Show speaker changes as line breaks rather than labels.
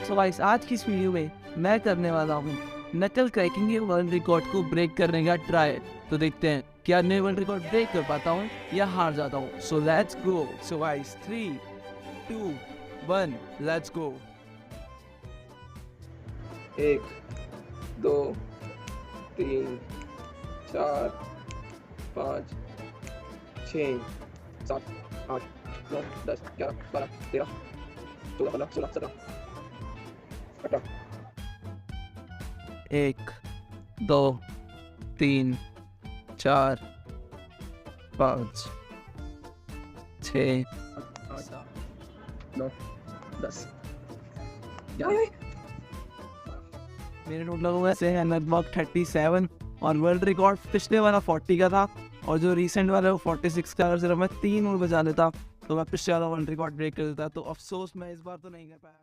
So guys आज की इस वीडियो में मैं करने वाला हूँ नकल क्रैकिंग के वर्ल्ड रिकॉर्ड को ब्रेक करने का ट्राई। तो देखते हैं क्या मैं वर्ल्ड रिकॉर्ड ब्रेक कर पाता हूँ या हार जाता हूँ। So let's go. So guys 3 2 1 let's go.
1 2 3 4 5 6 7 8 9 10 11 12 13 14 15 16 17 18
1 2 3 4 5 6
8 9 10 11
मेरे टोटल हुए से लगभग 37 और वर्ल्ड रिकॉर्ड पिछले वाला 40 का था और जो रीसेंट वाला वो 46 का। अगर सिर्फ मैं 3 और बजा लेता तो मैं पिछले वाला वर्ल्ड रिकॉर्ड ब्रेक कर देता। तो अफसोस मैं इस बार तो नहीं कर पाया।